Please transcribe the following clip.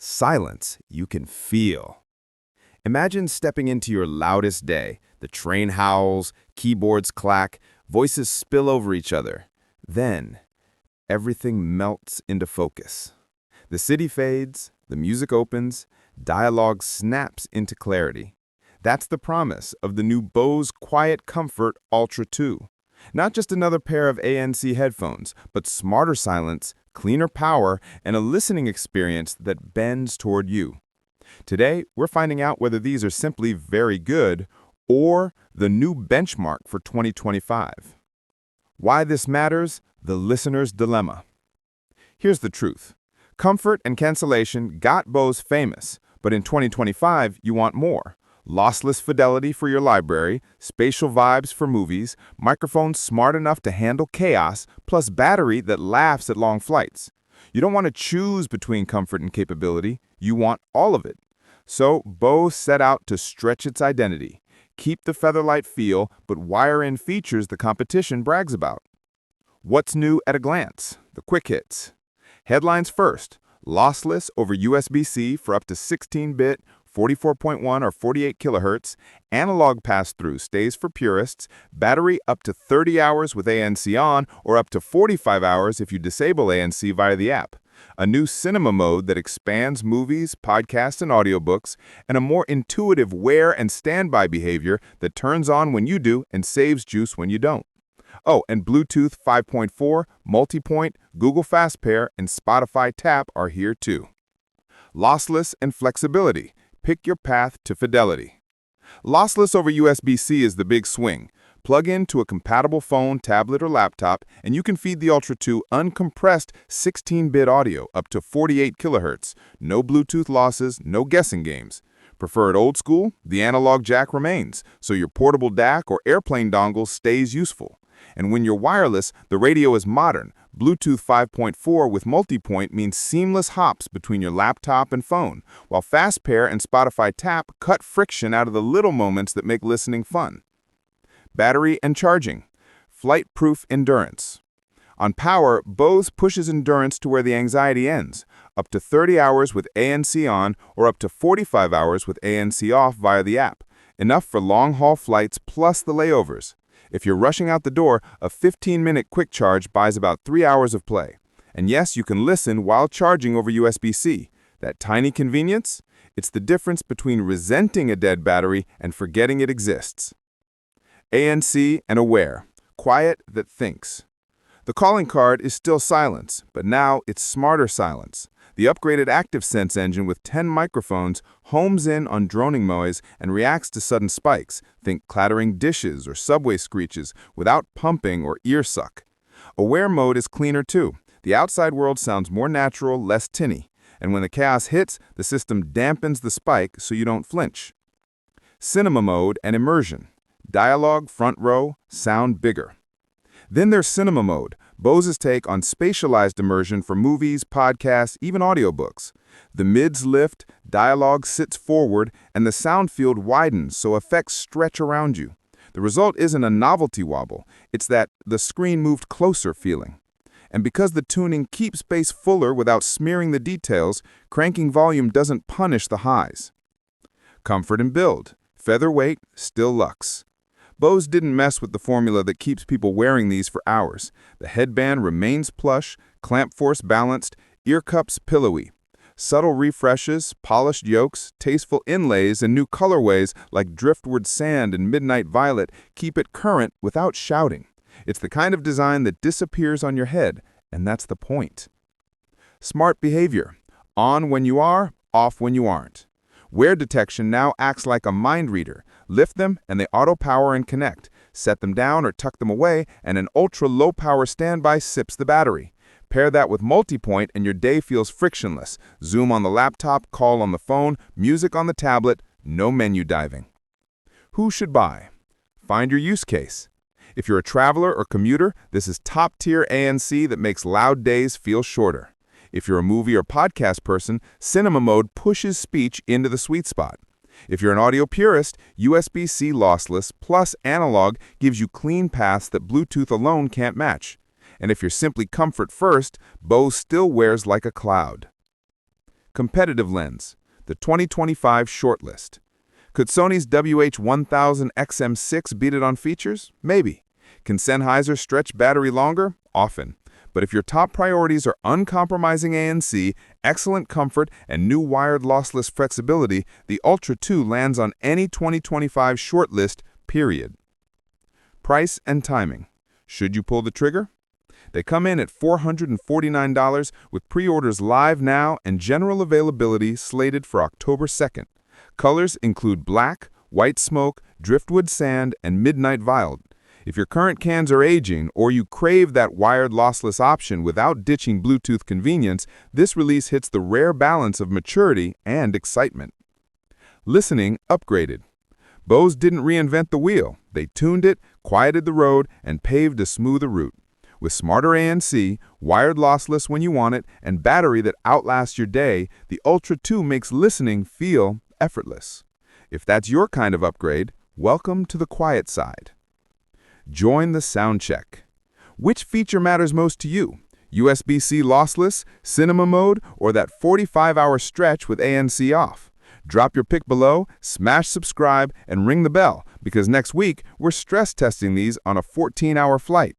silence you can feel. Imagine stepping into your loudest day. The train howls, keyboards clack, voices spill over each other. Then, everything melts into focus. The city fades, the music opens, dialogue snaps into clarity. That's the promise of the new Bose QuietComfort Ultra 2. Not just another pair of ANC headphones, but smarter silence, cleaner power, and a listening experience that bends toward you. Today, we're finding out whether these are simply very good or the new benchmark for 2025. Why this matters? The listener's dilemma. Here's the truth. Comfort and cancellation got Bose famous, but in 2025, you want more. Lossless fidelity for your library, spatial vibes for movies, microphones smart enough to handle chaos, plus battery that laughs at long flights. You don't want to choose between comfort and capability, you want all of it. So Bose set out to stretch its identity. Keep the featherlight feel, but wire in features the competition brags about. What's new at a glance? The quick hits. Headlines first. Lossless over USB-C for up to 16-bit, 44.1 or 48 kilohertz. Analog pass-through stays for purists. Battery up to 30 hours with ANC on, or up to 45 hours if you disable ANC via the app. A new cinema mode that expands movies, podcasts, and audiobooks, and a more intuitive wear and standby behavior that turns on when you do and saves juice when you don't. Oh, and Bluetooth 5.4, multi-point, Google Fast Pair, and Spotify Tap are here too. Lossless and flexibility. Pick your path to fidelity. Lossless over USB-C is the big swing. Plug into a compatible phone, tablet, or laptop, and you can feed the Ultra 2 uncompressed 16-bit audio up to 48 kilohertz. No Bluetooth losses, no guessing games. Prefer it old school? The analog jack remains, so your portable DAC or airplane dongle stays useful. And when you're wireless, the radio is modern. Bluetooth 5.4 with multi-point means seamless hops between your laptop and phone, while Fast Pair and Spotify Tap cut friction out of the little moments that make listening fun. Battery and charging. Flight-proof endurance. On power, Bose pushes endurance to where the anxiety ends, up to 30 hours with ANC on or up to 45 hours with ANC off via the app, enough for long-haul flights plus the layovers. If you're rushing out the door, a 15-minute quick charge buys about 3 hours of play. And yes, you can listen while charging over USB-C. That tiny convenience? It's the difference between resenting a dead battery and forgetting it exists. ANC and Aware. Quiet that thinks. The calling card is still silence, but now it's smarter silence. The upgraded ActiveSense engine with 10 microphones homes in on droning noise and reacts to sudden spikes, think clattering dishes or subway screeches, without pumping or ear suck. Aware mode is cleaner too. The outside world sounds more natural, less tinny. And when the chaos hits, the system dampens the spike so you don't flinch. Cinema mode and immersion. Dialogue, front row, sound bigger. Then there's cinema mode, Bose's take on spatialized immersion for movies, podcasts, even audiobooks. The mids lift, dialogue sits forward, and the sound field widens so effects stretch around you. The result isn't a novelty wobble, it's that the screen moved closer feeling. And because the tuning keeps bass fuller without smearing the details, cranking volume doesn't punish the highs. Comfort and build. Featherweight, still luxe. Bose didn't mess with the formula that keeps people wearing these for hours. The headband remains plush, clamp force balanced, ear cups pillowy. Subtle refreshes, polished yokes, tasteful inlays, and new colorways like driftwood sand and midnight violet keep it current without shouting. It's the kind of design that disappears on your head, and that's the point. Smart behavior. On when you are, off when you aren't. Wear detection now acts like a mind reader. Lift them and they auto-power and connect. Set them down or tuck them away and an ultra-low-power standby sips the battery. Pair that with multi-point and your day feels frictionless. Zoom on the laptop, call on the phone, music on the tablet, no menu diving. Who should buy? Find your use case. If you're a traveler or commuter, this is top-tier ANC that makes loud days feel shorter. If you're a movie or podcast person, cinema mode pushes speech into the sweet spot. If you're an audio purist, USB-C lossless plus analog gives you clean paths that Bluetooth alone can't match. And if you're simply comfort first, Bose still wears like a cloud. Competitive lens, the 2025 shortlist. Could Sony's WH-1000 XM6 beat it on features? Maybe. Can Sennheiser stretch battery longer? Often. But if your top priorities are uncompromising ANC, excellent comfort, and new wired lossless flexibility, the Ultra 2 lands on any 2025 shortlist, period. Price and timing. Should you pull the trigger? They come in at $449 with pre-orders live now and general availability slated for October 2nd. Colors include black, white smoke, driftwood sand, and midnight violet. If your current cans are aging or you crave that wired lossless option without ditching Bluetooth convenience, this release hits the rare balance of maturity and excitement. Listening upgraded. Bose didn't reinvent the wheel. They tuned it, quieted the road, and paved a smoother route. With smarter ANC, wired lossless when you want it, and battery that outlasts your day, the Ultra 2 makes listening feel effortless. If that's your kind of upgrade, welcome to the quiet side. Join the sound check. Which feature matters most to you? USB-C lossless, cinema mode, or that 45-hour stretch with ANC off? Drop your pick below, smash subscribe, and ring the bell, because next week we're stress testing these on a 14-hour flight.